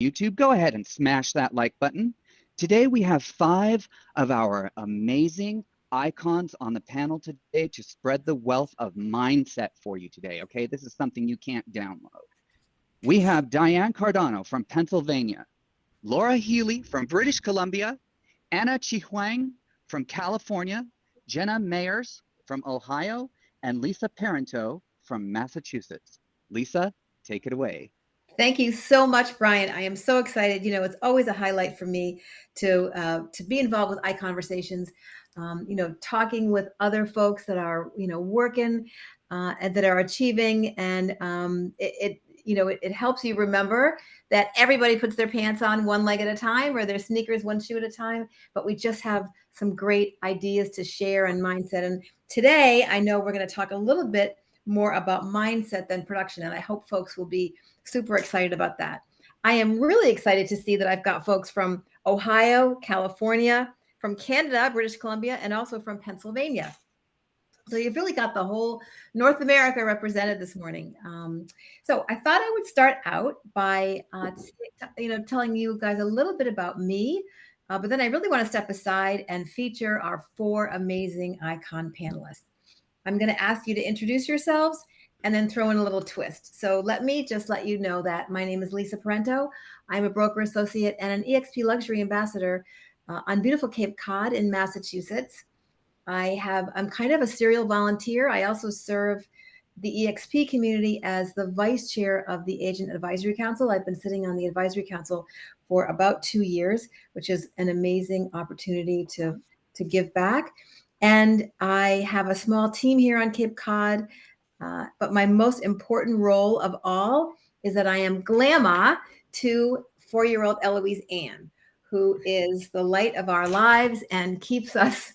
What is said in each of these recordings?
YouTube, go ahead and smash that like button. Today we have 5 of our amazing icons on the panel today to spread the wealth of mindset for you today, okay? This is something you can't download. We have Diane Cardano from Pennsylvania, Laura Healy from British Columbia, Anna Chihuang from California, Jenna Mayers from Ohio, and Lisa Parento from Massachusetts. Lisa, take it away. Thank you so much, Brian. I am so excited. You know, it's always a highlight for me to be involved with ICONversations. You know, talking with other folks that are working and that are achieving, and it helps you remember that everybody puts their pants on one leg at a time, or their sneakers one shoe at a time. But we just have some great ideas to share and mindset. And today, I know we're going to talk a little bit more about mindset than production, and I hope folks will be super excited about that. I am really excited to see that I've got folks from Ohio, California, from Canada, British Columbia, and also from Pennsylvania. So you've really got the whole North America represented this morning. So I thought I would start out by telling you guys a little bit about me, but then I really want to step aside and feature our 4 amazing icon panelists. I'm going to ask you to introduce yourselves and then throw in a little twist. So let me just let you know that my name is Lisa Parento. I'm a broker associate and an EXP luxury ambassador on beautiful Cape Cod in Massachusetts. I'm kind of a serial volunteer. I also serve the EXP community as the vice chair of the Agent Advisory Council. I've been sitting on the advisory council for about 2 years, which is an amazing opportunity to give back. And I have a small team here on Cape Cod. But my most important role of all is that I am Glamma to 4-year-old Eloise Ann, who is the light of our lives and keeps us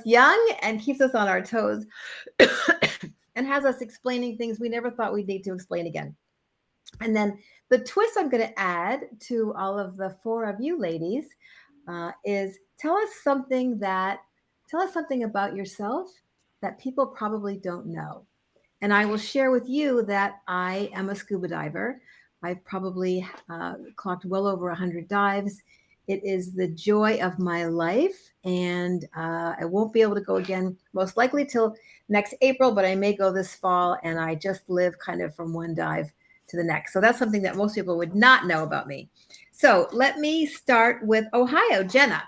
young and keeps us on our toes and has us explaining things we never thought we'd need to explain again. And then the twist I'm going to add to all of the 4 of you ladies is tell us something about yourself that people probably don't know. And I will share with you that I am a scuba diver. I've probably clocked well over 100 dives. It is the joy of my life, and I won't be able to go again most likely till next April, but I may go this fall, and I just live kind of from one dive to the next. So that's something that most people would not know about me. So let me start with Ohio. Jenna,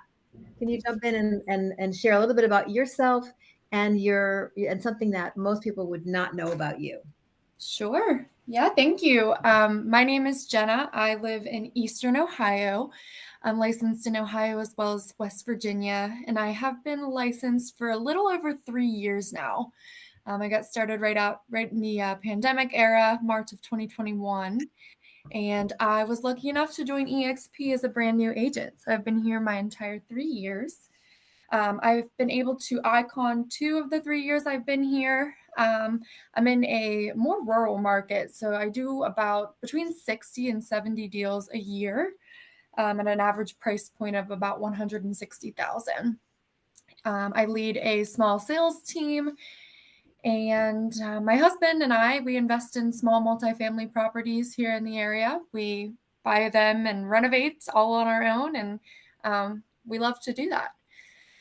can you jump in and share a little bit about yourself and something that most people would not know about you? Sure. Yeah, thank you. My name is Jenna. I live in Eastern Ohio. I'm licensed in Ohio as well as West Virginia, and I have been licensed for a little over 3 years now. I got started right in the pandemic era, March of 2021. And I was lucky enough to join EXP as a brand new agent. So I've been here my entire 3 years. I've been able to icon 2 of the 3 years I've been here. I'm in a more rural market, so I do about between 60 and 70 deals a year at an average price point of about $160,000. I lead a small sales team, and my husband and we invest in small multifamily properties here in the area. We buy them and renovate all on our own, and we love to do that.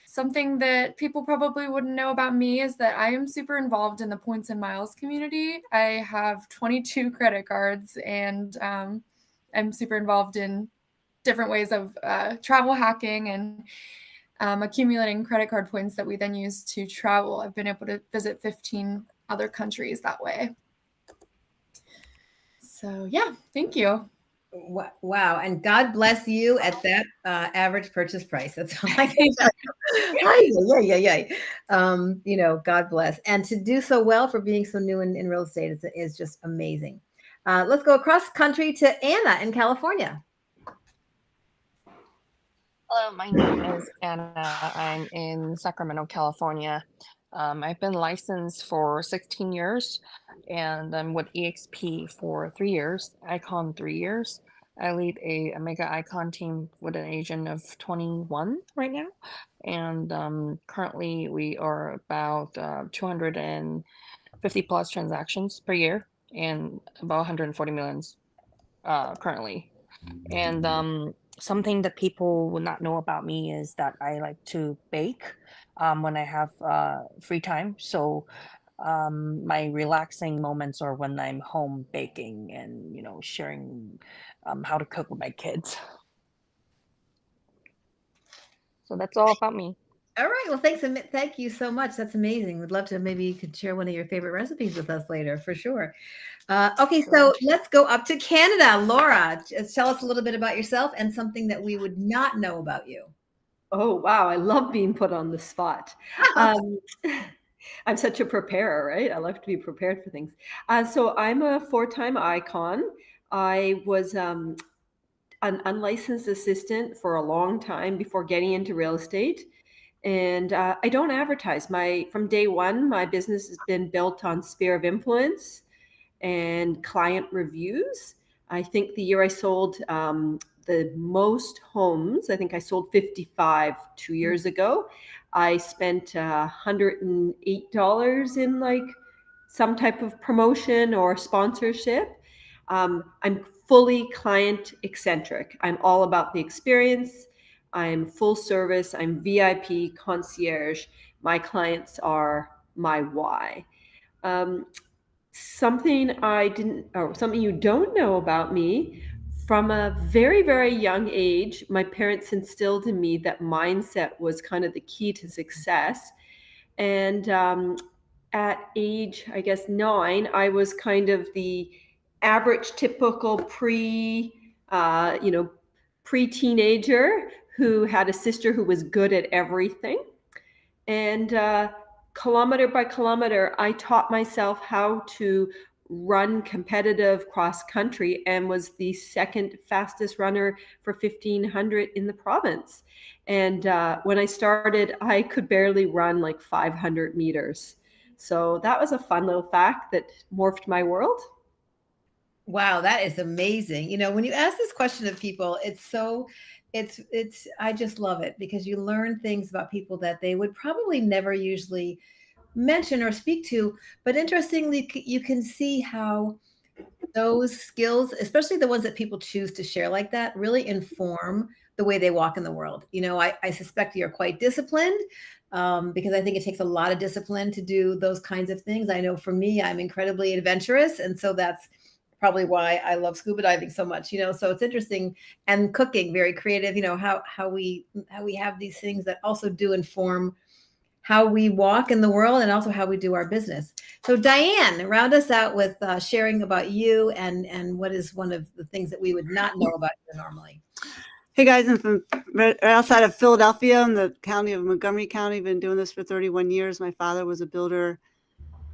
Something that people probably wouldn't know about me is that I am super involved in the points and miles community. I have 22 credit cards, and I'm super involved in different ways of travel hacking and accumulating credit card points that we then use to travel. I've been able to visit 15 other countries that way. So yeah, thank you. Wow. And God bless you at that average purchase price. That's all I can tell you. Yeah. God bless. And to do so well for being so new in real estate is just amazing. Let's go across country to Anna in California. Hello, my name is Anna. I'm in Sacramento, California. I've been licensed for 16 years, and I'm with EXP for 3 years, Icon 3 years. I lead a mega Icon team with an agent of 21 right now, and currently we are about 250 plus transactions per year and about 140 millions currently. And something that people would not know about me is that I like to bake when I have free time. So my relaxing moments are when I'm home baking and, sharing how to cook with my kids. So that's all about me. All right. Well, thank you so much. That's amazing. Would love to, maybe you could share one of your favorite recipes with us later, for sure. Okay, Sure. so let's go up to Canada. Laura, tell us a little bit about yourself and something that we would not know about you. Oh, wow. I love being put on the spot. Um, I'm such a preparer, right? I love to be prepared for things. So I'm a 4-time icon. I was an unlicensed assistant for a long time before getting into real estate. And I don't advertise. From day one, my business has been built on sphere of influence and client reviews. I think the year I sold the most homes, I think I sold 55 2 years ago. I spent $108 in like some type of promotion or sponsorship. I'm fully client eccentric. I'm all about the experience. I'm full service. I'm VIP concierge. My clients are my why. Um, something you don't know about me, from a very, very young age, my parents instilled in me that mindset was kind of the key to success. And at age, I guess, 9, I was kind of the average, typical pre-teenager who had a sister who was good at everything. And kilometer by kilometer, I taught myself how to run competitive cross country and was the second fastest runner for 1500 in the province. And when I started, I could barely run like 500 meters. So that was a fun little fact that morphed my world. Wow, that is amazing. When you ask this question of people, it's I just love it because you learn things about people that they would probably never usually mention or speak to. But interestingly, you can see how those skills, especially the ones that people choose to share like that, really inform the way they walk in the world. I suspect you're quite disciplined, because I think it takes a lot of discipline to do those kinds of things. I know for me, I'm incredibly adventurous. And so that's probably why I love scuba diving so much. So it's interesting, and cooking, very creative, how we have these things that also do inform how we walk in the world and also how we do our business. So Diane, round us out with sharing about you and what is one of the things that we would not know about you normally. Hey guys, I'm from right outside of Philadelphia in the county of Montgomery County. Been doing this for 31 years. My father was a builder,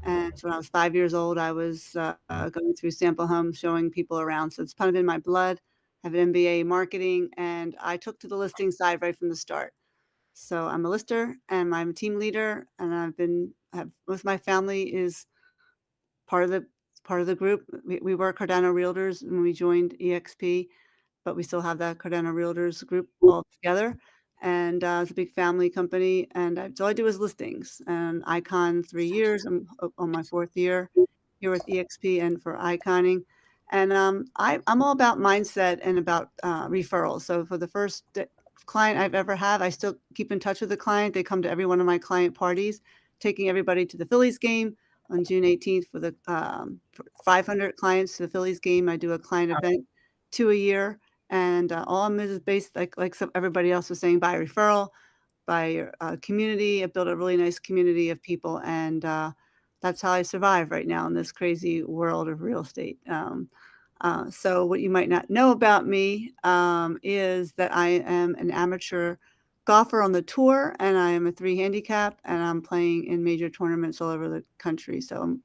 and so when I was 5 years old, I was going through sample homes, showing people around. So it's kind of in my blood. I have an MBA in marketing, and I took to the listing side right from the start. So I'm a lister and I'm a team leader, and most of my family is part of the group. We were Cardano Realtors when we joined EXP, but we still have that Cardano Realtors group all together. And it's a big family company. And all I do is listings. And Icon 3 years. I'm on my 4th year here with EXP and for iconing. And I'm all about mindset and about referrals. So for the first client I've ever had, I still keep in touch with the client. They come to every one of my client parties, taking everybody to the Phillies game on June 18th for the 500 clients to the Phillies game. I do a client event 2 a year. And all I'm is based, like everybody else was saying, by referral, by community. I built a really nice community of people, and that's how I survive right now in this crazy world of real estate. So what you might not know about me is that I am an amateur golfer on the tour, and I am a 3 handicap, and I'm playing in major tournaments all over the country. So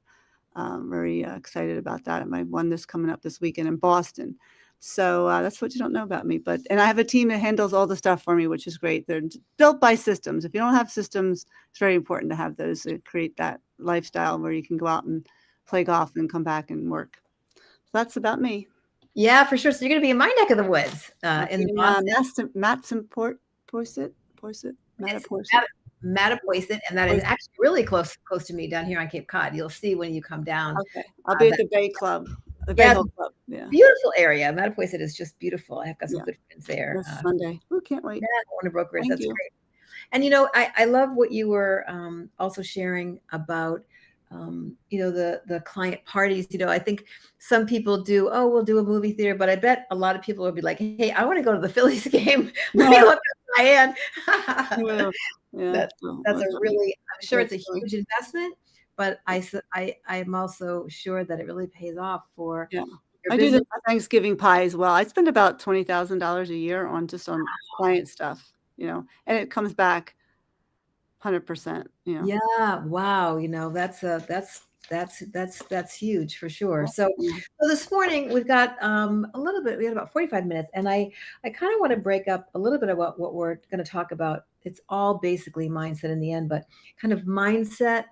I'm very excited about that. I won this coming up this weekend in Boston. So that's what you don't know about me. And I have a team that handles all the stuff for me, which is great. They're built by systems. If you don't have systems, it's very important to have those to create that lifestyle where you can go out and play golf and come back and work. So that's about me. Yeah, for sure. So you're going to be in my neck of the woods in Mattapoisett, and that is actually really close to me down here on Cape Cod. You'll see when you come down. Okay, I'll be at the Bay Club. the Bay Yeah, Hill Club. Yeah. beautiful area. Mattapoisett is just beautiful. I have got some Yeah. good friends there. This Sunday. Oh, can't wait. Yeah, Warner Brokers. Thank That's you. great. And you know, I love what you were also sharing about you know, the client parties. You know, I think some people do, oh, we'll do a movie theater, but I bet a lot of people would be like, hey, I want to go to the Phillies game. Let me Yeah. look up Diane. Well, yeah. That So that's a that's really, I'm sure it's a funny. huge investment, but I'm also sure that it really pays off for Yeah. your I do business. the Thanksgiving pie as well. I spend about $20,000 a year on client stuff, you know, and it comes back 100%, you know. Yeah, wow, you know, that's huge for sure. So Yeah. so this morning we've got a little bit, we had about 45 minutes, and I kind of want to break up a little bit about what we're going to talk about. It's all basically mindset in the end, but kind of mindset,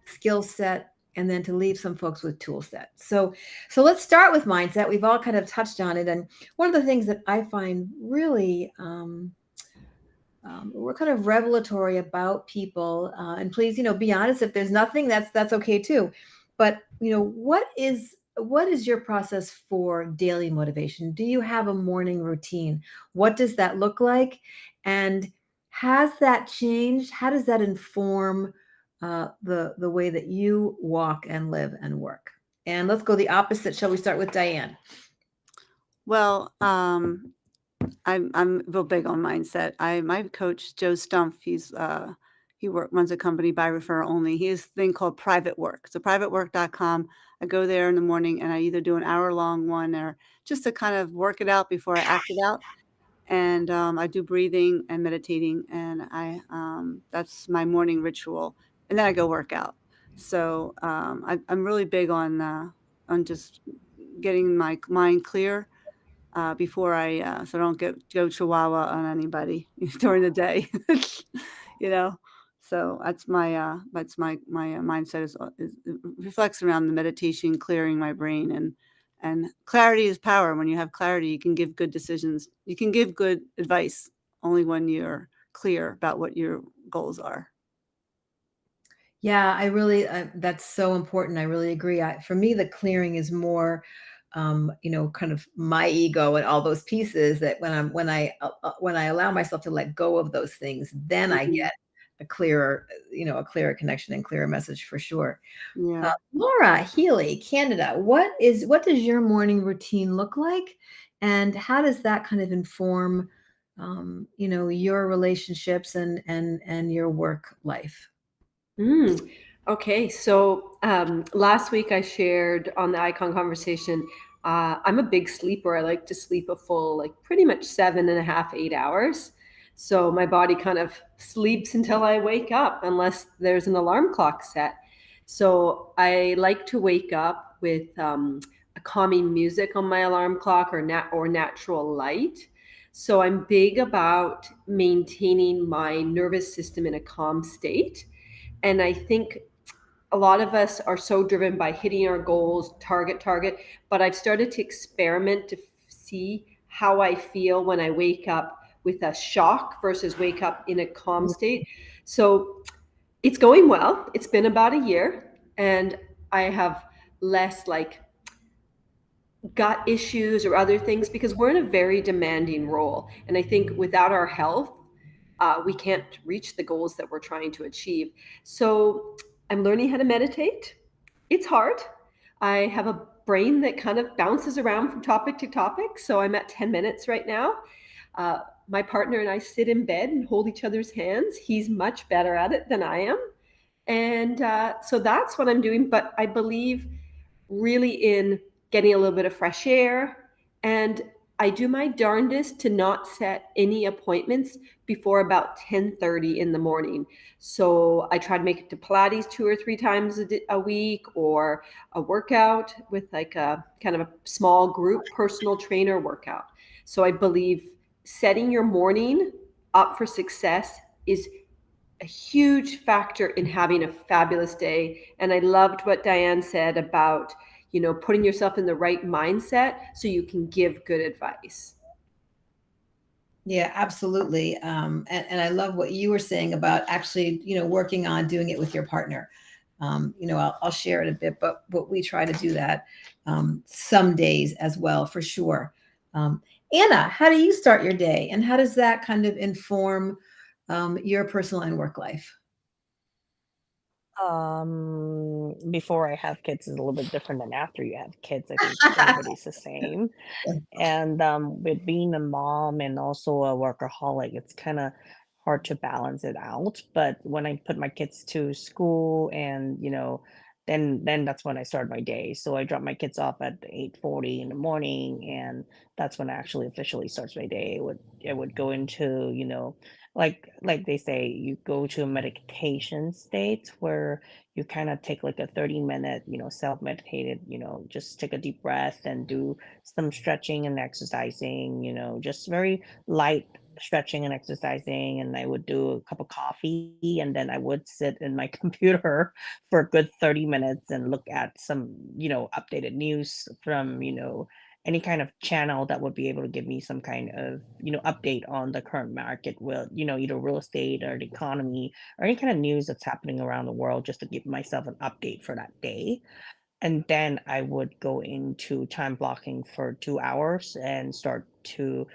skill set, and then to leave some folks with tool set. So let's start with mindset. We've all kind of touched on it, and one of the things that I find really we're kind of revelatory about people, and please, you know, be honest. If there's nothing, that's okay too. But you know, what is your process for daily motivation? Do you have a morning routine? What does that look like? And has that changed? How does that inform the way that you walk and live and work? And let's go the opposite. Shall we start with Diane? Well, I'm real big on mindset. My coach, Joe Stumpf, runs a company by referral only. He has a thing called private work. So privatework.com. I go there in the morning and I either do an hour-long one or just to kind of work it out before I act it out. And I do breathing and meditating, and that's my morning ritual. And then I go work out. So I'm really big on just getting my mind clear before so I don't go chihuahua on anybody during the day, you know. So that's my mindset is it reflects around the meditation, clearing my brain, and clarity is power. When you have clarity, you can give good decisions. You can give good advice only when you're clear about what your goals are. Yeah, I really, that's so important. I really agree. For me, the clearing is more, you know, kind of my ego and all those pieces that when I allow myself to let go of those things, then I Mhm. get a clearer, you know, a clearer connection and clearer message for sure. Yeah. Laura Healy, Canada, what does your morning routine look like, and how does that kind of inform, you know, your relationships and your work life? Mm. Okay, so last week I shared on the Icon conversation. I'm a big sleeper. I like to sleep a full, like pretty much 7.5, 8 hours. So my body kind of sleeps until I wake up, unless there's an alarm clock set. So I like to wake up with a calming music on my alarm clock or natural light. So I'm big about maintaining my nervous system in a calm state. And I think a lot of us are so driven by hitting our goals, target, but I've started to experiment to see how I feel when I wake up with a shock versus wake up in a calm state. So it's going well. It's been about a year, and I have less like gut issues or other things because we're in a very demanding role. And I think without our health, we can't reach the goals that we're trying to achieve. So I'm learning how to meditate. It's hard. I have a brain that kind of bounces around from topic to topic. So I'm at 10 minutes right now. My partner and I sit in bed and hold each other's hands. He's much better at it than I am. And so that's what I'm doing. But I believe really in getting a little bit of fresh air. And I do my darndest to not set any appointments before about 10:30 in the morning. So I try to make it to Pilates 2 or 3 times a week, or a workout with like a kind of a small group personal trainer workout. So I believe setting your morning up for success is a huge factor in having a fabulous day. And I loved what Diane said about, you know, putting yourself in the right mindset so you can give good advice. Yeah, absolutely. And I love what you were saying about actually, you know, working on doing it with your partner. I'll share it a bit, but we try to do that some days as well, for sure. Anna, how do you start your day, and how does that kind of inform your personal and work life? Before I have kids is a little bit different than after you have kids. I think everybody's the same. And with being a mom and also a workaholic, it's kind of hard to balance it out. But when I put my kids to school and, then that's when I start my day. So I drop my kids off at 8:40 in the morning, and that's when I actually officially starts my day. It would go into, like they say, you go to a meditation state where you kind of take like a 30-minute, self-meditated, just take a deep breath and do some stretching and exercising, just very light stretching and exercising. And I would do a cup of coffee, and then I would sit in my computer for a good 30 minutes and look at some, updated news from, any kind of channel that would be able to give me some kind of, update on the current market with, either real estate or the economy or any kind of news that's happening around the world, just to give myself an update for that day. And then I would go into time blocking for 2 hours and start to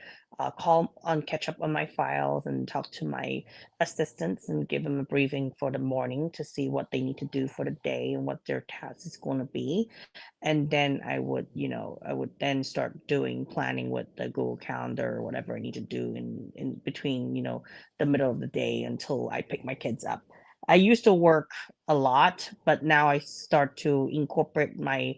call on catch up on my files and talk to my assistants and give them a briefing for the morning to see what they need to do for the day and what their task is going to be. And then I would then start doing planning with the Google Calendar or whatever I need to do in between, the middle of the day until I pick my kids up. I used to work a lot, but now I start to incorporate my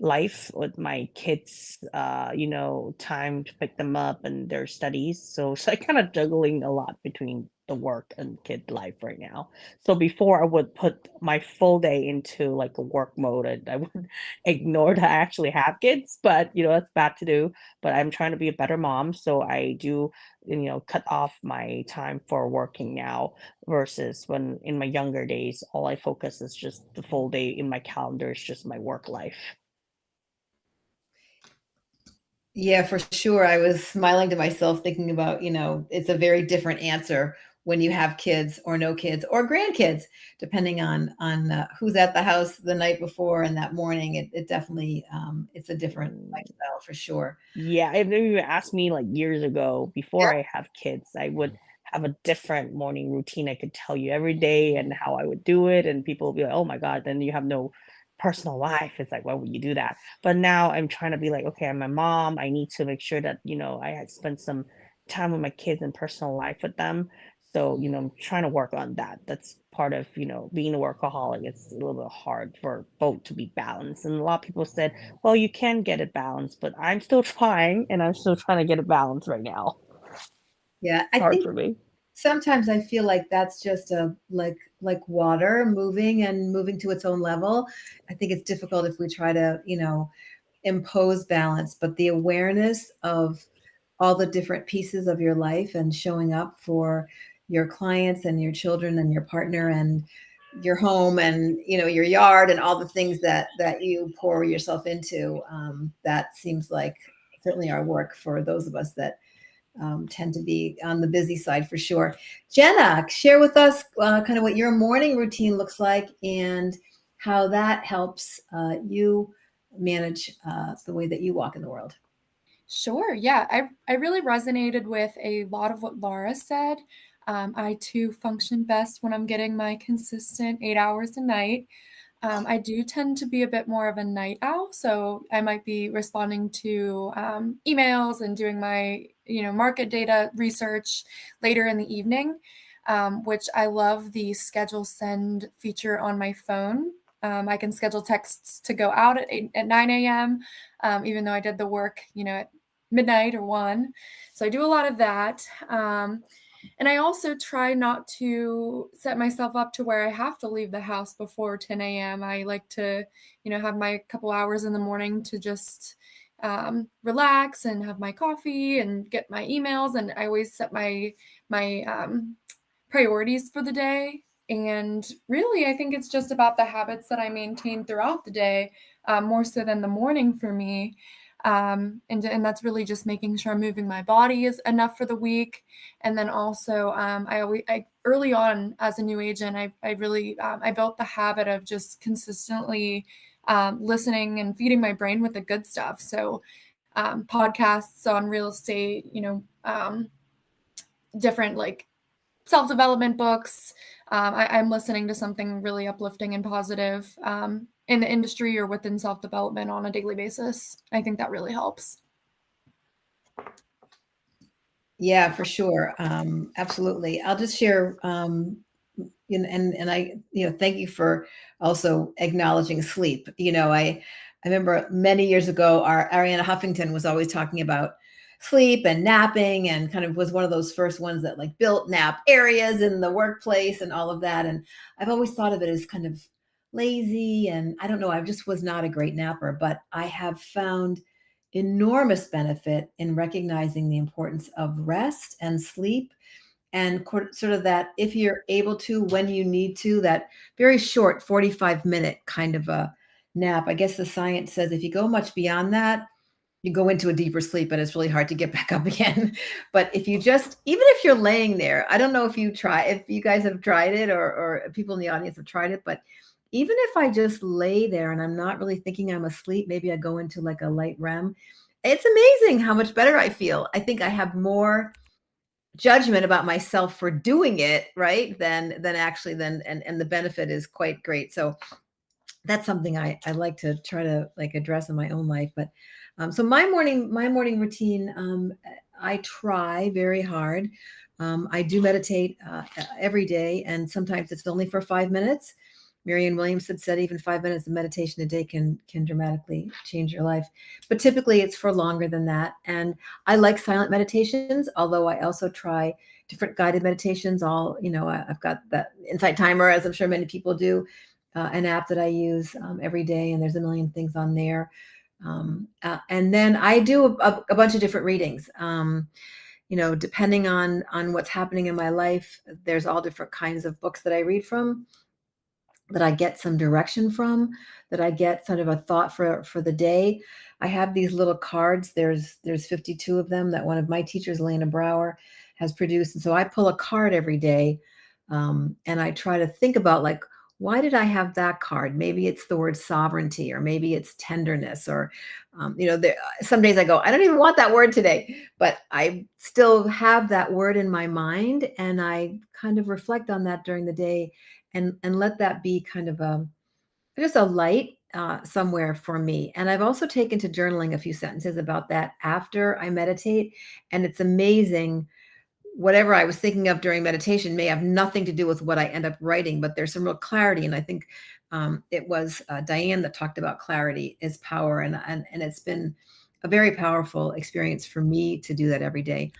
life with my kids, time to pick them up and their studies. So I kind of juggling a lot between the work and kid life right now. So before I would put my full day into like a work mode, and I would ignore that I actually have kids, but that's bad to do. But I'm trying to be a better mom, so I do, cut off my time for working now versus when in my younger days, all I focus is just the full day in my calendar is just my work life. Yeah, for sure. I was smiling to myself thinking about, it's a very different answer when you have kids or no kids or grandkids, depending on who's at the house the night before and that morning. It definitely it's a different Mm, lifestyle for sure. Yeah, if you asked me like years ago, before I have kids, I would have a different morning routine. I could tell you every day and how I would do it, and people would be like, "Oh my God, then you have no personal life." It's like, why would you do that? But now I'm trying to be like, okay, I'm a mom. I need to make sure that, I had spent some time with my kids and personal life with them. So, I'm trying to work on that. That's part of, being a workaholic. It's a little bit hard for both to be balanced. And a lot of people said, well, you can get it balanced, but I'm still trying and I'm still trying to get it balanced right now. Yeah, It's I hard think for me. sometimes I feel like that's just a like water moving to its own level. I think it's difficult if we try to, impose balance, but the awareness of all the different pieces of your life and showing up for your clients and your children and your partner and your home and your yard and all the things that you pour yourself into, that seems like certainly our work for those of us that tend to be on the busy side for sure. Jenna, share with us kind of what your morning routine looks like and how that helps you manage the way that you walk in the world. Sure. Yeah. I really resonated with a lot of what Laura said. I too function best when I'm getting my consistent 8 hours a night. I do tend to be a bit more of a night owl, so I might be responding to emails and doing my, market data research later in the evening, which I love the schedule send feature on my phone. I can schedule texts to go out at 9 a.m., even though I did the work, at midnight or 1. So I do a lot of that. And I also try not to set myself up to where I have to leave the house before 10 a.m. I like to, have my couple hours in the morning to just relax and have my coffee and get my emails. And I always set my priorities for the day. And really, I think it's just about the habits that I maintain throughout the day, more so than the morning for me. And that's really just making sure I'm moving my body is enough for the week. And then also, I early on as a new agent, I really I built the habit of just consistently listening and feeding my brain with the good stuff. So podcasts on real estate, different like self-development books. I'm listening to something really uplifting and positive in the industry or within self-development on a daily basis. I think that really helps. Yeah, for sure. Absolutely. I'll just share, and I, thank you for also acknowledging sleep. I remember many years ago, our Ariana Huffington was always talking about sleep and napping, and kind of was one of those first ones that like built nap areas in the workplace and all of that. And I've always thought of it as kind of lazy, and I don't know, I just was not a great napper, but I have found enormous benefit in recognizing the importance of rest and sleep, and sort of that, if you're able to, when you need to, that very short 45-minute kind of a nap. I guess the science says if you go much beyond that, you go into a deeper sleep and it's really hard to get back up again. But if you just, even if you're laying there, I don't know if you guys have tried it, or people in the audience have tried it, but even if I just lay there and I'm not really thinking I'm asleep, maybe I go into like a light REM. It's amazing how much better I feel. I think I have more judgment about myself for doing it, right, than and the benefit is quite great. So that's something I like to try to like address in my own life. But so my morning routine, I try very hard. I do meditate every day, and sometimes it's only for 5 minutes. Marianne Williamson said even 5 minutes of meditation a day can dramatically change your life. But typically it's for longer than that. And I like silent meditations, although I also try different guided meditations. I've got that Insight Timer, as I'm sure many people do, an app that I use every day, and there's a million things on there. And then I do a bunch of different readings. Depending on what's happening in my life, there's all different kinds of books that I read from, that I get some direction from, that I get sort of a thought for the day. I have these little cards. There's 52 of them that one of my teachers, Lena Brower, has produced. And so I pull a card every day, and I try to think about, like, why did I have that card? Maybe it's the word sovereignty, or maybe it's tenderness, or, some days I go, I don't even want that word today, but I still have that word in my mind, and I kind of reflect on that during the day, and let that be kind of just a light somewhere for me. And I've also taken to journaling a few sentences about that after I meditate. And it's amazing. Whatever I was thinking of during meditation may have nothing to do with what I end up writing, but there's some real clarity. And I think it was Diane that talked about clarity is power. And it's been a very powerful experience for me to do that every day.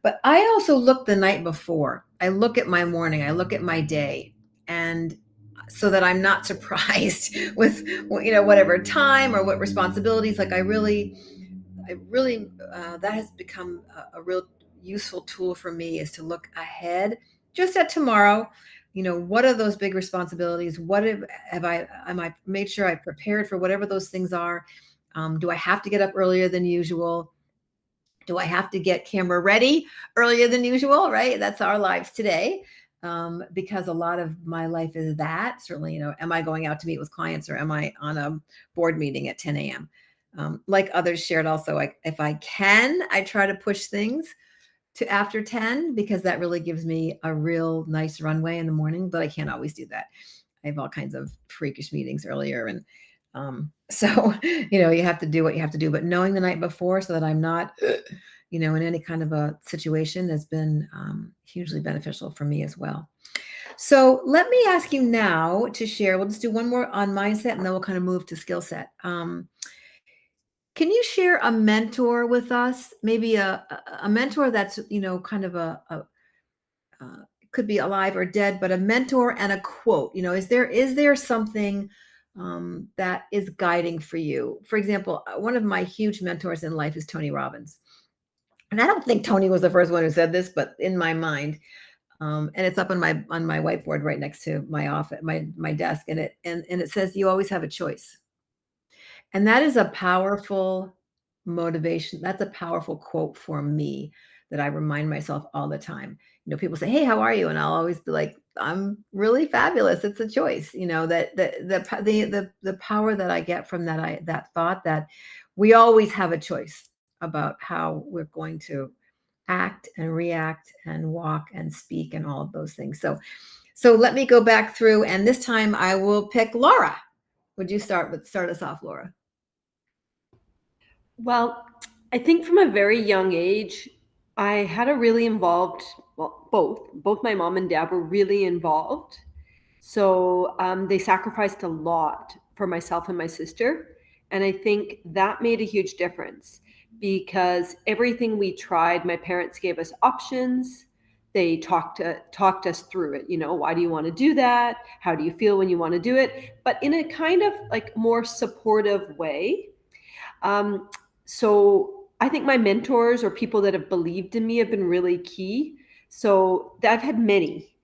But I also look the night before. I look at my morning, I look at my day, and so that I'm not surprised with, whatever time or what responsibilities. Like I really, that has become a real useful tool for me, is to look ahead just at tomorrow. What are those big responsibilities? What am I made sure I prepared for whatever those things are? Do I have to get up earlier than usual? Do I have to get camera ready earlier than usual? Right? That's our lives today. Because a lot of my life is that. Certainly, am I going out to meet with clients, or am I on a board meeting at 10 a.m.? Like others shared also, if I can, I try to push things to after 10, because that really gives me a real nice runway in the morning, but I can't always do that. I have all kinds of freakish meetings earlier. And so, you have to do what you have to do, but knowing the night before so that I'm not, in any kind of a situation has been hugely beneficial for me as well. So let me ask you now to share. We'll just do one more on mindset, and then we'll kind of move to skill set. Can you share a mentor with us? Maybe a mentor that's, kind of could be alive or dead, but a mentor and a quote. Is there something that is guiding for you? For example, one of my huge mentors in life is Tony Robbins. And I don't think Tony was the first one who said this, but in my mind, and it's up on my whiteboard right next to my office, my desk, and it says, you always have a choice. And that is a powerful motivation. That's a powerful quote for me that I remind myself all the time. People say, "Hey, how are you?" And I'll always be like, "I'm really fabulous." It's a choice, that the power that I get from that thought that we always have a choice about how we're going to act and react and walk and speak and all of those things. So let me go back through, and this time I will pick Laura. Would you start us off, Laura? Well, I think from a very young age, I had a really involved, well, both my mom and dad were really involved. So they sacrificed a lot for myself and my sister. And I think that made a huge difference because everything we tried, my parents gave us options. They talked us through it. Why do you want to do that? How do you feel when you want to do it? But in a kind of like more supportive way. Um, so I think my mentors or people that have believed in me have been really key. So I've had many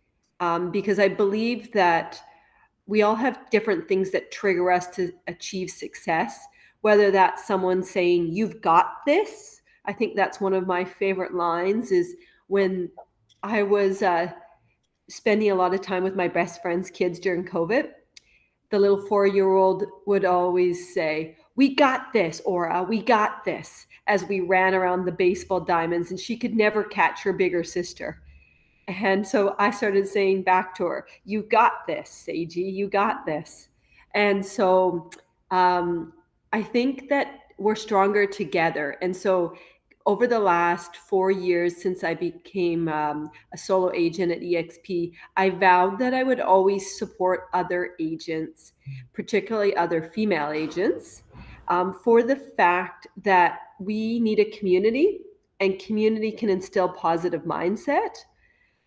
because I believe that we all have different things that trigger us to achieve success, whether that's someone saying, "You've got this." I think that's one of my favorite lines is when I was spending a lot of time with my best friend's kids during COVID. The little 4-year-old would always say, "We got this, Aura, we got this," as we ran around the baseball diamonds, and she could never catch her bigger sister. And so I started saying back to her, "You got this, Seiji, you got this." And so I think that we're stronger together. And so over the last 4 years since I became a solo agent at EXP, I vowed that I would always support other agents, particularly other female agents, for the fact that we need a community and community can instill positive mindset.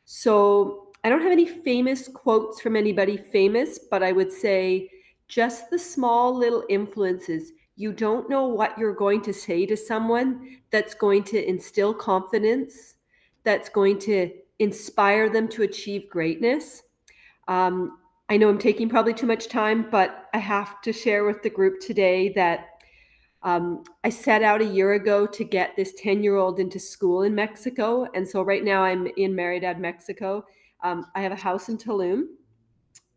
So I don't have any famous quotes from anybody famous, but I would say just the small little influences. You don't know what you're going to say to someone that's going to instill confidence, that's going to inspire them to achieve greatness. I know I'm taking probably too much time, but I have to share with the group today that I set out a year ago to get this 10-year-old into school in Mexico. And so right now I'm in Merindad, Mexico. I have a house in Tulum,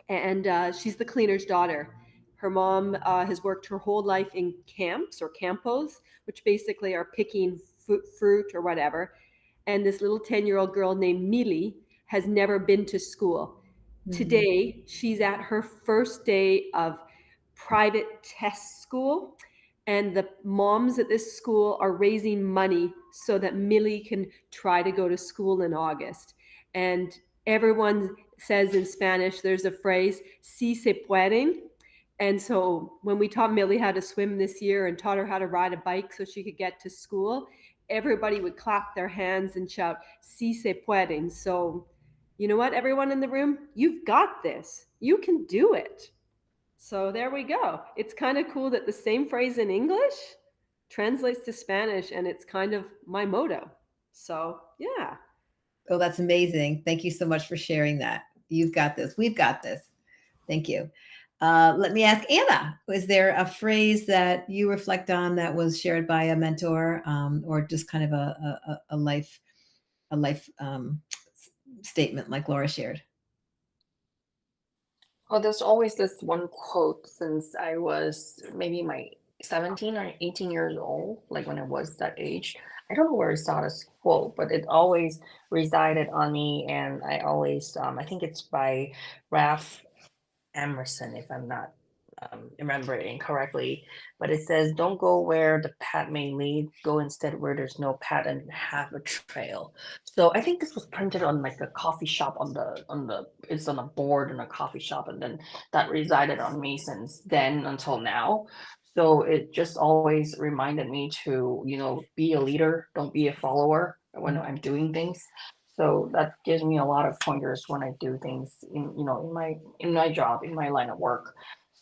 and she's the cleaner's daughter. Her mom has worked her whole life in camps or campos, which basically are picking fruit or whatever. And this little 10-year-old girl named Mili has never been to school. Mm-hmm. Today, she's at her first day of private test school. And the moms at this school are raising money so that Millie can try to go to school in August. And everyone says in Spanish, there's a phrase, "si se pueden." And so when we taught Millie how to swim this year and taught her how to ride a bike so she could get to school, everybody would clap their hands and shout, "si se pueden." So you know what, everyone in the room, you've got this. You can do it. So there we go. It's kind of cool that the same phrase in English translates to Spanish, and it's kind of my motto. So yeah. Oh, that's amazing. Thank you so much for sharing that. You've got this. We've got this. Thank you. Let me ask Anna, is there a phrase that you reflect on that was shared by a mentor or just kind of a life statement like Laura shared? Well, there's always this one quote since I was maybe my 17 or 18 years old, like when I was that age. I don't know where I saw this quote, but it always resided on me. And I always, I think it's by Ralph Emerson, if I'm not remembering correctly, but it says, "Don't go where the path may lead, go instead where there's no path and have a trail." So I think this was printed on like a coffee shop it's on a board in a coffee shop, and then that resided on me since then until now. So it just always reminded me to, be a leader, don't be a follower when I'm doing things. So that gives me a lot of pointers when I do things in my job, in my line of work.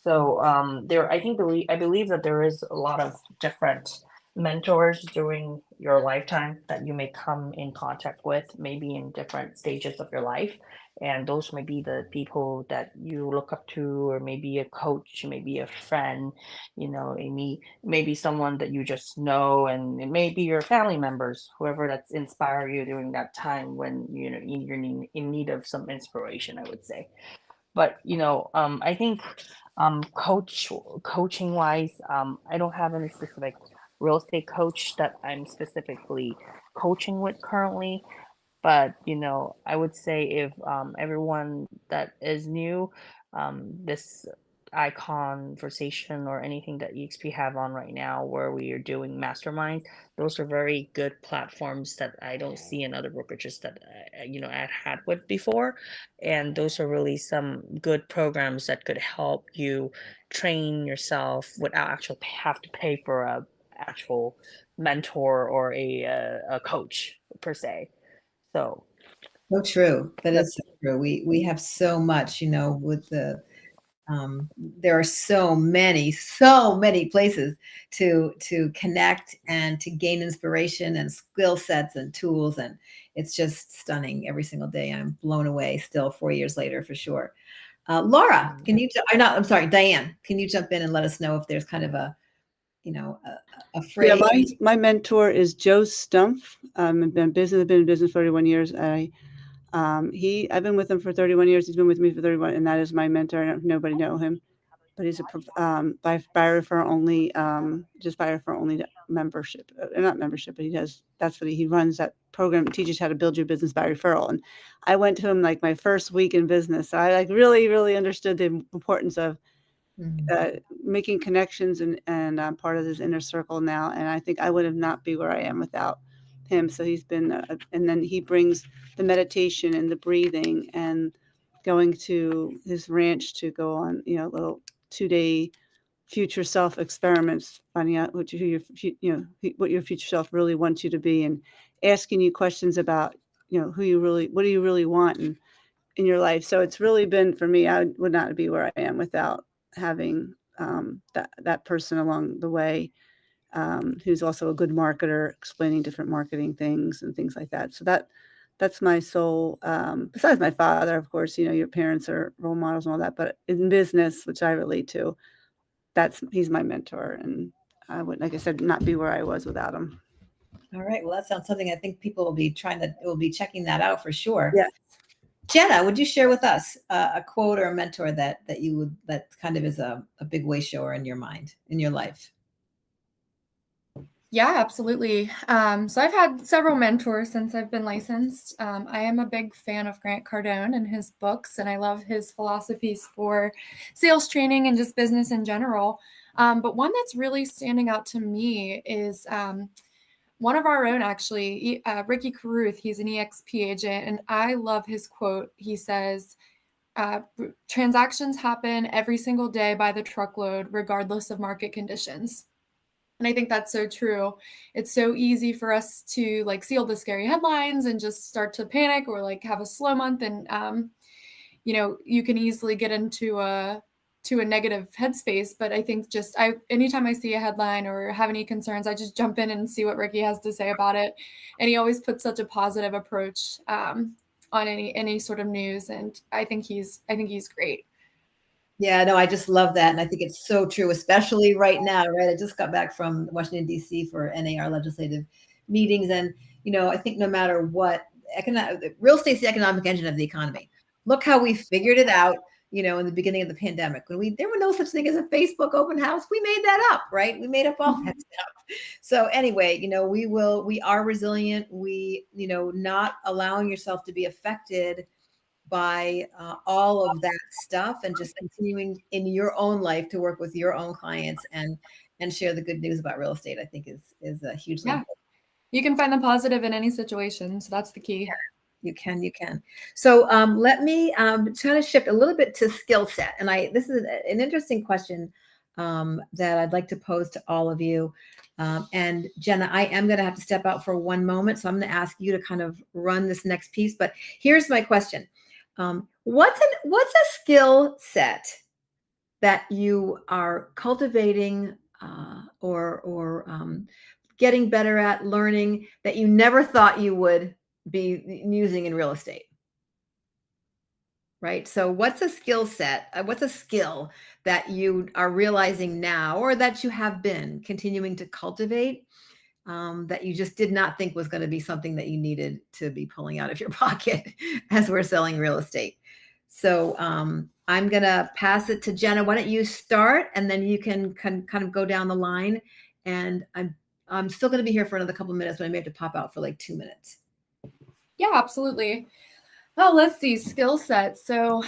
So I believe that there is a lot of different mentors during your lifetime that you may come in contact with, maybe in different stages of your life. And those may be the people that you look up to, or maybe a coach, maybe a friend, maybe someone that you just know, and it may be your family members, whoever that's inspire you during that time when you're in need of some inspiration, I would say. But I think coaching wise, I don't have any specific real estate coach that I'm specifically coaching with currently. But I would say if everyone that is new, this ICONversation or anything that EXP have on right now where we are doing masterminds, those are very good platforms that I don't see in other brokerages that I had with before. And those are really some good programs that could help you train yourself without actually have to pay for a actual mentor or a coach per se. So So true. That that's is so true. We have so much, with there are so many places to connect and to gain inspiration and skill sets and tools, and it's just stunning every single day. I'm blown away still 4 years later for sure. Laura, can you? I'm sorry, Diane. Can you jump in and let us know if there's kind of a a Yeah, phrase? my mentor is Joe Stumpf. I've been in business 31 years. I've been with him for 31 years. He's been with me for 31, and that is my mentor. Nobody know him, but he's by referral only, just by referral only membership, not membership, but he runs that program, teaches how to build your business by referral. And I went to him like my first week in business. So I like really understood the importance of making connections, and I'm part of his inner circle now. And I think I would have not be where I am without him. So he's been, and then he brings the meditation and the breathing and going to his ranch to go on, little 2-day future self experiments, finding out what your future self really wants you to be, and asking you questions about, what do you really want in your life. So it's really been, for me, I would not be where I am without having that person along the way, who's also a good marketer, explaining different marketing things and things like that. So that's my soul. Besides my father, of course, your parents are role models and all that, but in business, which I relate to, he's my mentor, and I would, like I said, not be where I was without him. All right. Well, that sounds something I think people will be checking that out for sure. Yeah. Jenna, would you share with us a quote or a mentor that kind of is a big way shower in your mind, in your life? Yeah, absolutely. So I've had several mentors since I've been licensed. I am a big fan of Grant Cardone and his books, and I love his philosophies for sales training and just business in general. But one that's really standing out to me is one of our own, actually, Ricky Carruth. He's an EXP agent, and I love his quote. He says, transactions happen every single day by the truckload, regardless of market conditions. And I think that's so true. It's so easy for us to see all the scary headlines and just start to panic or have a slow month. And, you can easily get into a negative headspace. But I think anytime I see a headline or have any concerns, I just jump in and see what Ricky has to say about it. And he always puts such a positive approach on any sort of news. And I think he's great. Yeah, no, I just love that. And I think it's so true, especially right now, right? I just got back from Washington, D.C. for NAR legislative meetings. And, I think no matter what, real estate's the economic engine of the economy. Look how we figured it out, in the beginning of the pandemic, when there were no such thing as a Facebook open house. We made that up, right? We made up all that stuff. So anyway, we are resilient. Not allowing yourself to be affected by all of that stuff, and just continuing in your own life to work with your own clients and share the good news about real estate, I think is a huge thing. You can find the positive in any situation. So that's the key. Yeah, you can. So let me try to shift a little bit to skill set. And this is an interesting question that I'd like to pose to all of you. And Jenna, I am going to have to step out for one moment. So I'm going to ask you to kind of run this next piece. But here's my question. What's a skill set that you are cultivating or getting better at, learning, that you never thought you would be using in real estate? right? So what's a skill set? What's a skill that you are realizing now, or that you have been continuing to cultivate, that you just did not think was going to be something that you needed to be pulling out of your pocket as we're selling real estate? So I'm going to pass it to Jenna. Why don't you start, and then you can kind of go down the line. And I'm still going to be here for another couple of minutes, but I may have to pop out for like 2 minutes. Yeah, absolutely. Well, let's see, skill set. So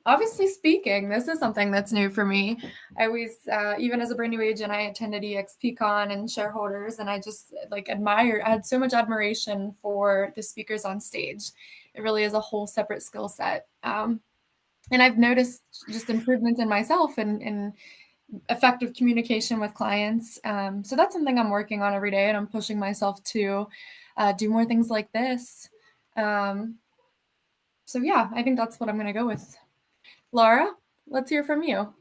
obviously speaking, this is something that's new for me. I always, even as a brand new agent, I attended EXPCon and shareholders, and I just like I had so much admiration for the speakers on stage. It really is a whole separate skill set. And I've noticed just improvements in myself and effective communication with clients. So that's something I'm working on every day, and I'm pushing myself to do more things like this. So yeah, I think that's what I'm going to go with. Laura, let's hear from you.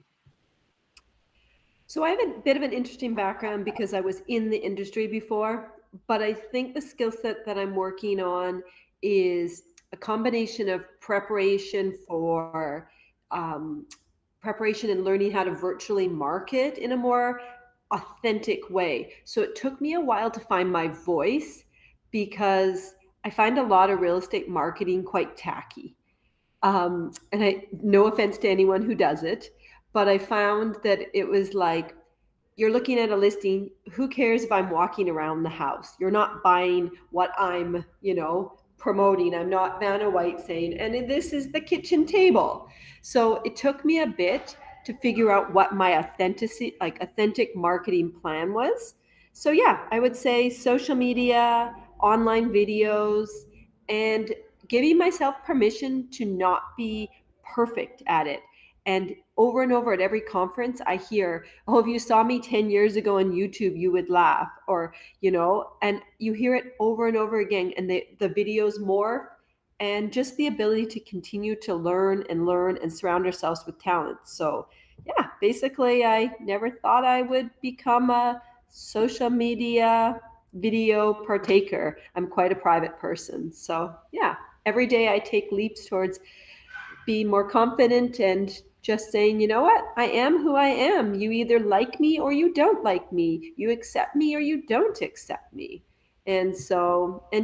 So I have a bit of an interesting background because I was in the industry before, but I think the skill set that I'm working on is a combination of preparation and learning how to virtually market in a more authentic way. So it took me a while to find my voice because I find a lot of real estate marketing quite tacky. No offense to anyone who does it, but I found that it was like, you're looking at a listing. Who cares if I'm walking around the house? You're not buying what I'm, promoting. I'm not Vanna White saying, and this is the kitchen table. So it took me a bit to figure out what my authentic marketing plan was. So yeah, I would say social media, online videos, and giving myself permission to not be perfect at it. And over at every conference, I hear, oh, if you saw me 10 years ago on YouTube, you would laugh, or, and you hear it over and over again, and the videos morph, and just the ability to continue to learn and surround ourselves with talent. So yeah, basically, I never thought I would become a social media video partaker. I'm quite a private person. So yeah, every day I take leaps towards being more confident and just saying, you know what, I am who I am. You either like me or you don't like me. You accept me or you don't accept me. And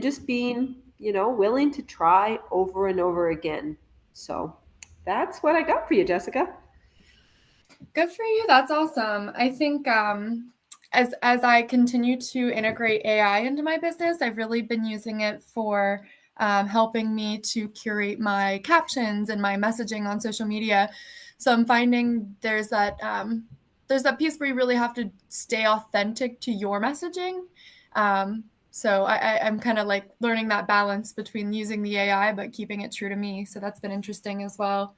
just being, willing to try over and over again. So that's what I got for you, Jessica. Good for you. That's awesome. I think as I continue to integrate AI into my business, I've really been using it for helping me to curate my captions and my messaging on social media. So I'm finding there's that piece where you really have to stay authentic to your messaging. So I'm kind of like learning that balance between using the AI but keeping it true to me. So that's been interesting as well.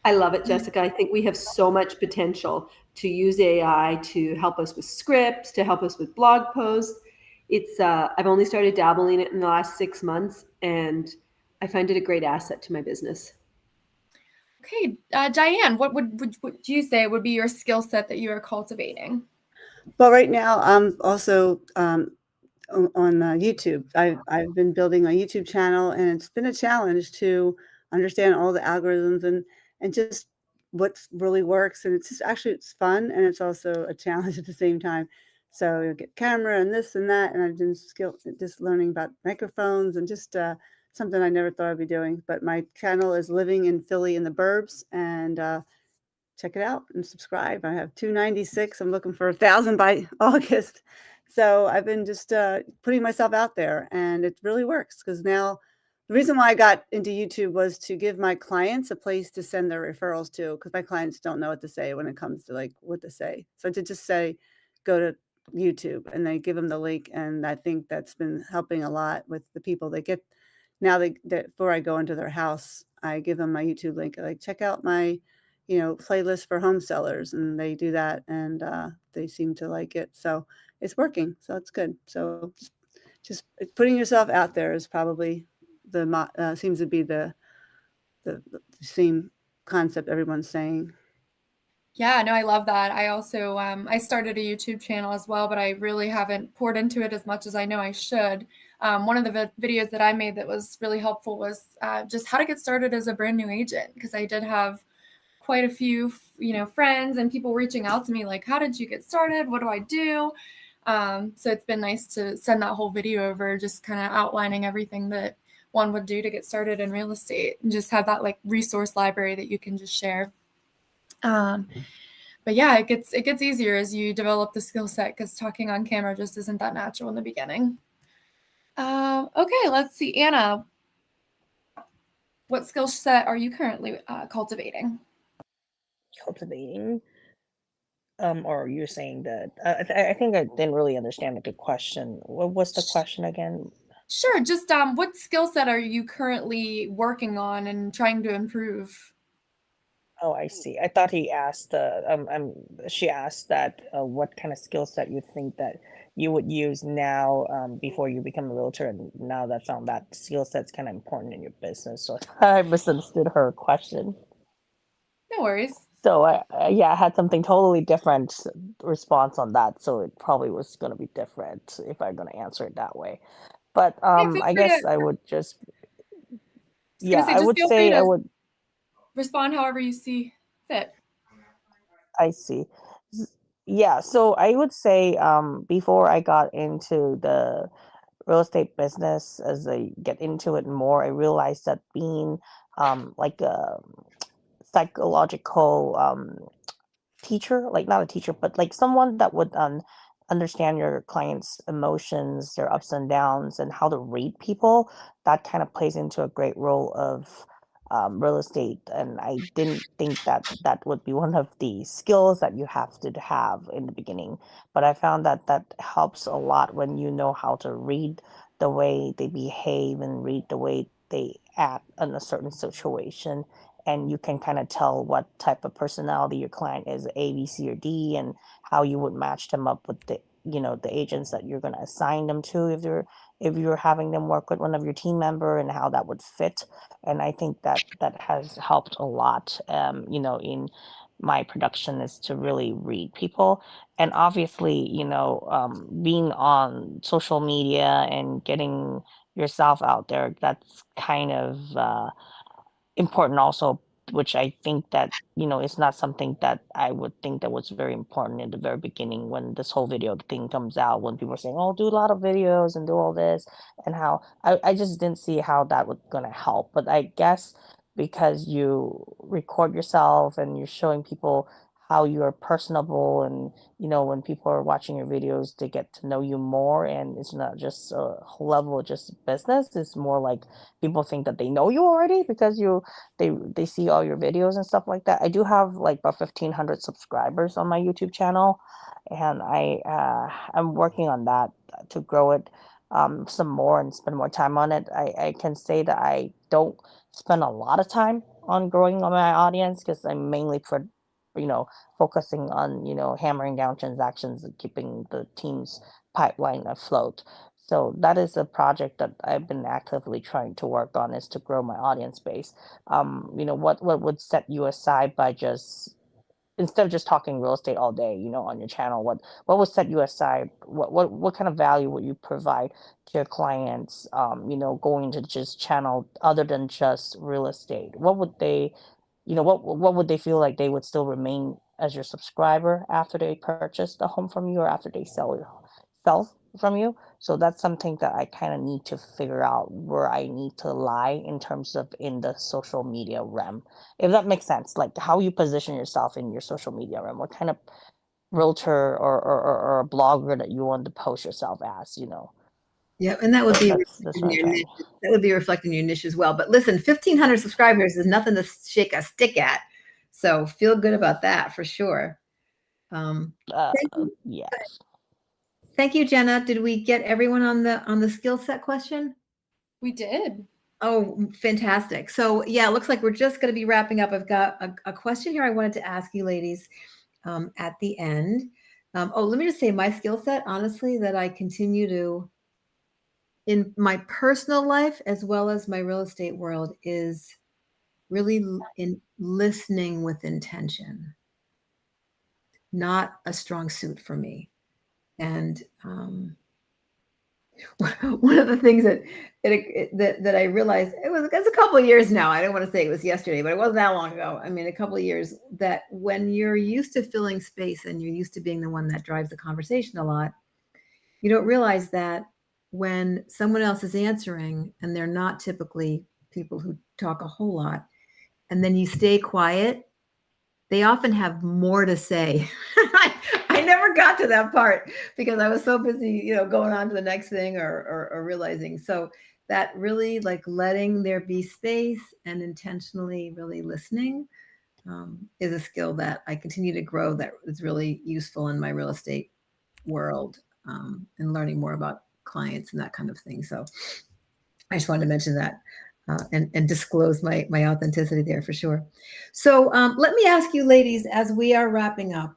I love it, Jessica. I think we have so much potential to use AI to help us with scripts, to help us with blog posts. I've only started dabbling it in the last 6 months, and I find it a great asset to my business. Okay, Diane, what would you say would be your skill set that you are cultivating? Well, right now I'm also on YouTube. I've been building a YouTube channel, and it's been a challenge to understand all the algorithms and just what really works. And it's fun, and it's also a challenge at the same time. So you get camera and this and that, and I've been just learning about microphones and just something I never thought I'd be doing. But my channel is living in Philly in the burbs, and check it out and subscribe. I have 296. I'm looking for 1,000 by August. So I've been just putting myself out there, and it really works, because now the reason why I got into YouTube was to give my clients a place to send their referrals to, because my clients don't know what to say when it comes to like what to say. So to just say, go to YouTube, and they give them the link. And I think that's been helping a lot with the people that get now before I go into their house, I give them my YouTube link. Like, check out my playlist for home sellers, and they do that, and they seem to like it. So it's working. So it's good. So just putting yourself out there is probably seems to be the same concept everyone's saying. Yeah, no, I love that. I also I started a YouTube channel as well, but I really haven't poured into it as much as I know I should. One of the videos that I made that was really helpful was just how to get started as a brand new agent, because I did have quite a few, friends and people reaching out to me like, "How did you get started? What do I do?" So it's been nice to send that whole video over, just kind of outlining everything that one would do to get started in real estate, and just have that like resource library that you can just share. But yeah, it gets easier as you develop the skill set, because talking on camera just isn't that natural in the beginning. Okay, let's see, Anna. What skill set are you currently cultivating? Cultivating. Or you're saying that I think I didn't really understand the question. What was the question again? Sure. Just what skill set are you currently working on and trying to improve? Oh, I see. I thought he asked. She asked that what kind of skill set you think that you would use now before you become a realtor, and now that found that skill set's kind of important in your business. So I misunderstood her question. No worries. So yeah, I had something totally different response on that. So it probably was going to be different if I'm going to answer it that way. But Yeah, feel I free to. guess I would just, I was gonna yeah, say, I just would feel free say I to would. respond however you see fit. I see. Yeah, so I would say before I got into the real estate business, as I get into it more, I realized that being like a psychological teacher, like not a teacher, but like someone that would understand your clients' emotions, their ups and downs, and how to read people, that kind of plays into a great role of real estate. And I didn't think that that would be one of the skills that you have to have in the beginning, but I found that that helps a lot when you know how to read the way they behave and read the way they act in a certain situation, and you can kind of tell what type of personality your client is, A, B, C, or D, and how you would match them up with the the agents that you're going to assign them to if you're having them work with one of your team member, and how that would fit. And I think that that has helped a lot, in my production, is to really read people. And obviously, being on social media and getting yourself out there, that's kind of important also, which I think that, it's not something that I would think that was very important in the very beginning when this whole video thing comes out, when people are saying, oh, do a lot of videos and do all this, and how I just didn't see how that was gonna help. But I guess because you record yourself and you're showing people how you're personable, and when people are watching your videos, they get to know you more, and it's not just a level of just business, it's more like people think that they know you already because they see all your videos and stuff like that. I do have like about 1,500 subscribers on my YouTube channel, and I'm working on that to grow it some more and spend more time on it. I can say that I don't spend a lot of time on growing on my audience, because I'm mainly for you know focusing on hammering down transactions and keeping the team's pipeline afloat. So that is a project that I've been actively trying to work on, is to grow my audience base. What would set you aside by just, instead of just talking real estate all day, on your channel, what would set you aside? What kind of value would you provide to your clients? Going to just channel other than just real estate. What would they, what would they feel like they would still remain as your subscriber after they purchase the home from you, or after they sell from you? So that's something that I kind of need to figure out where I need to lie in terms of in the social media realm, if that makes sense. Like how you position yourself in your social media realm, what kind of realtor or a blogger that you want to post yourself as. Yeah, and that would So be that's reflecting what I'm your trying. niche. That would be reflecting your niche as well. But listen, 1,500 subscribers is nothing to shake a stick at. So feel good about that for sure. Thank you, Yes. thank you, Jenna. Did we get everyone on the skill set question? We did. Oh, fantastic. So yeah, it looks like we're just going to be wrapping up. I've got a question here I wanted to ask you ladies at the end. Let me just say my skill set, honestly, that I continue to in my personal life as well as my real estate world is really in listening with intention. not a strong suit for me. And one of the things that I realized, it's a couple of years now. I don't want to say it was yesterday, but it wasn't that long ago. I mean, a couple of years, that when you're used to filling space and you're used to being the one that drives the conversation a lot, you don't realize that when someone else is answering and they're not typically people who talk a whole lot, and then you stay quiet, they often have more to say. I never got to that part because I was so busy, going on to the next thing or realizing. So that really, like, letting there be space and intentionally really listening is a skill that I continue to grow, that is really useful in my real estate world, and learning more about clients and that kind of thing. So I just wanted to mention that. And disclose my authenticity there for sure. So let me ask you, ladies, as we are wrapping up,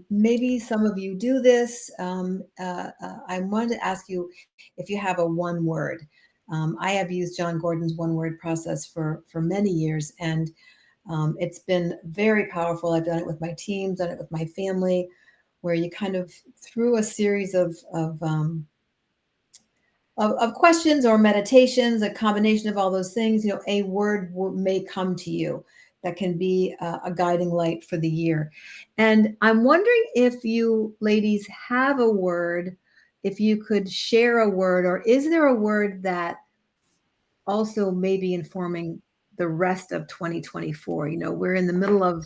maybe some of you do this. I wanted to ask you if you have a one word. I have used John Gordon's one word process for many years, and it's been very powerful. I've done it with my team, done it with my family, where you kind of, through a series of questions or meditations, a combination of all those things, a word may come to you that can be a guiding light for the year. And I'm wondering if you ladies have a word, if you could share a word, or is there a word that also may be informing the rest of 2024? We're in the middle of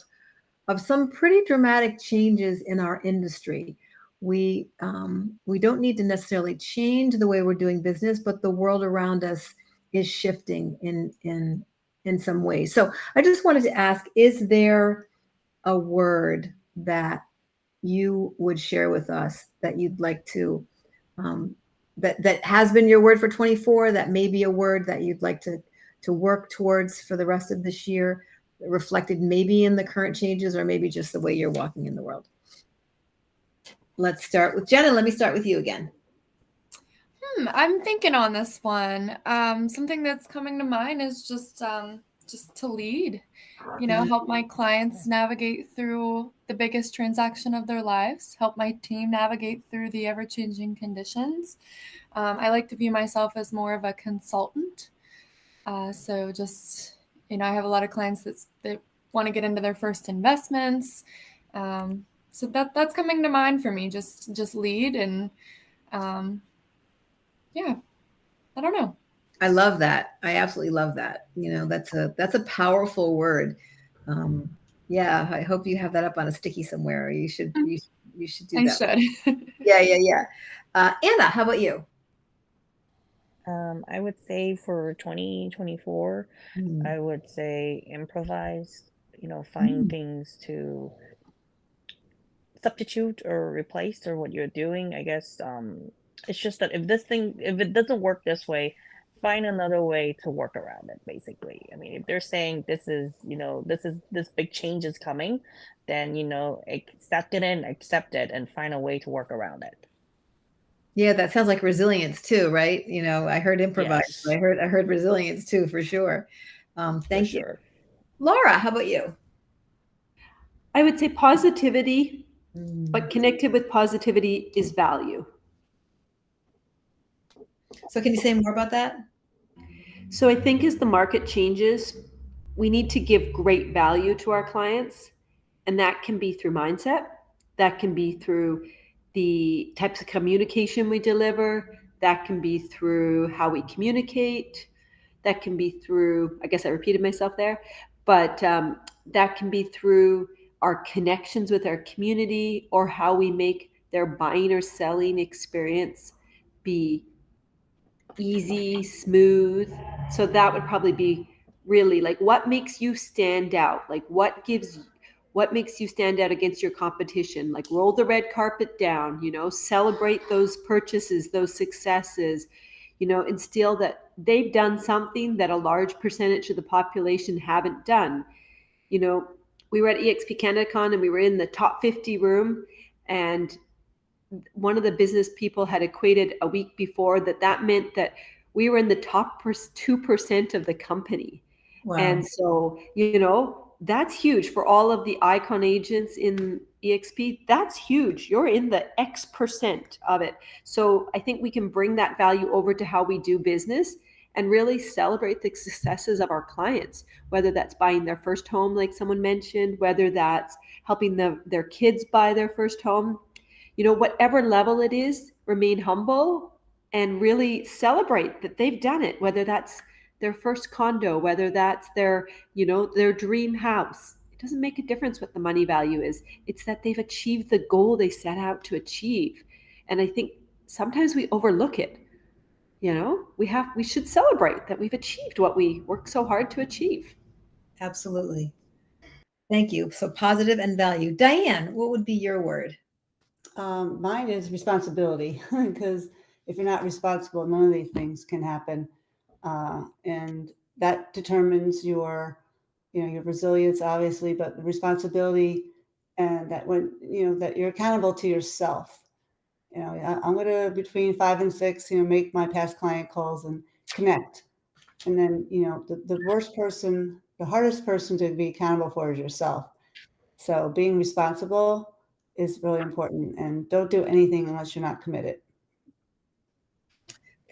some pretty dramatic changes in our industry. We don't need to necessarily change the way we're doing business, but the world around us is shifting in some ways. So I just wanted to ask, is there a word that you would share with us that you'd like to, that has been your word for 24, that may be a word that you'd like to work towards for the rest of this year, reflected maybe in the current changes or maybe just the way you're walking in the world? Let's start with Jenna. Let me start with you again. I'm thinking on this one. Something that's coming to mind is just to lead, help my clients navigate through the biggest transaction of their lives, help my team navigate through the ever-changing conditions. I like to view myself as more of a consultant. So just, I have a lot of clients that want to get into their first investments. So that's coming to mind for me. Just lead and, yeah, I don't know. I love that. I absolutely love that. That's a powerful word. Yeah, I hope you have that up on a sticky somewhere. You should do that. I should. Yeah. Anna, how about you? I would say for 2024, Mm. I would say improvise, find things to substitute or replace or what you're doing. I guess it's just that if it doesn't work this way, find another way to work around it, basically. I mean, if they're saying this big change is coming, then accept it and accept it and find a way to work around it. Yeah, that sounds like resilience too, right? I heard improvise. Yes. But I heard resilience too, for sure. Thank you. Sure. Laura, how about you? I would say positivity, but connected with positivity is value. So can you say more about that? So I think as the market changes, we need to give great value to our clients. And that can be through mindset. That can be through the types of communication we deliver. That can be through how we communicate. That can be through, I guess I repeated myself there, but that can be through our connections with our community, or how we make their buying or selling experience be easy, smooth. So that would probably be really like, what makes you stand out? Like what makes you stand out against your competition? Like roll the red carpet down, celebrate those purchases, those successes, instill that they've done something that a large percentage of the population haven't done. We were at EXP CanadaCon and we were in the top 50 room, and one of the business people had equated a week before that meant that we were in the top 2% of the company. Wow. And so, that's huge for all of the ICON agents in EXP. That's huge. You're in the X% of it. So I think we can bring that value over to how we do business and really celebrate the successes of our clients, whether that's buying their first home, like someone mentioned, whether that's helping their kids buy their first home. You know, whatever level it is, remain humble and really celebrate that they've done it, whether that's their first condo, whether that's their, you know, their dream house. It doesn't make a difference what the money value is. It's that they've achieved the goal they set out to achieve. And I think sometimes we overlook it. You know, we should celebrate that we've achieved what we worked so hard to achieve. Absolutely. Thank you. So positive and value. Diane, what would be your word? Mine is responsibility, because if you're not responsible, none of these things can happen. And that determines your resilience, obviously, but the responsibility, and that that you're accountable to yourself. I'm going to, between 5 and 6, make my past client calls and connect. And then, the worst person, the hardest person to be accountable for is yourself. So being responsible is really important, and don't do anything unless you're not committed.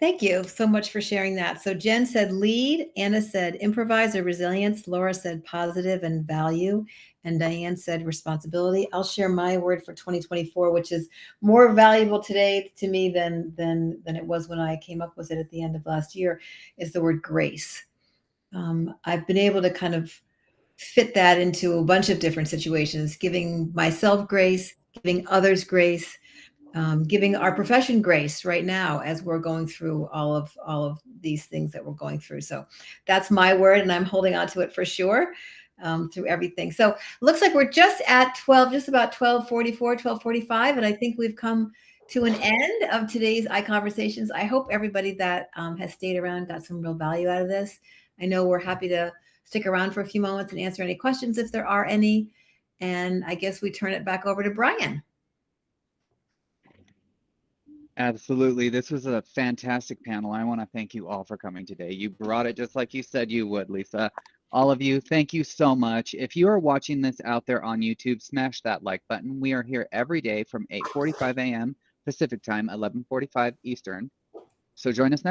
Thank you so much for sharing that. So Jen said lead, Anna said improvise or resilience, Laura said positive and value, and Diane said responsibility. I'll share my word for 2024, which is more valuable today to me than it was when I came up with it at the end of last year, is the word grace. I've been able to kind of fit that into a bunch of different situations, giving myself grace, giving others grace, giving our profession grace right now as we're going through all of these things that we're going through. So that's my word, and I'm holding on to it for sure through everything. So looks like we're just at 12, just about 12:44, 12:45, and I think we've come to an end of today's ICONversations. I hope everybody that has stayed around got some real value out of this. I know we're happy to stick around for a few moments and answer any questions if there are any. And I guess we turn it back over to Brian. Absolutely. This was a fantastic panel. I want to thank you all for coming today. You brought it just like you said you would, Lisa. All of you, thank you so much. If you are watching this out there on YouTube, smash that like button. We are here every day from 8:45 a.m. Pacific time, 11:45 Eastern. So join us next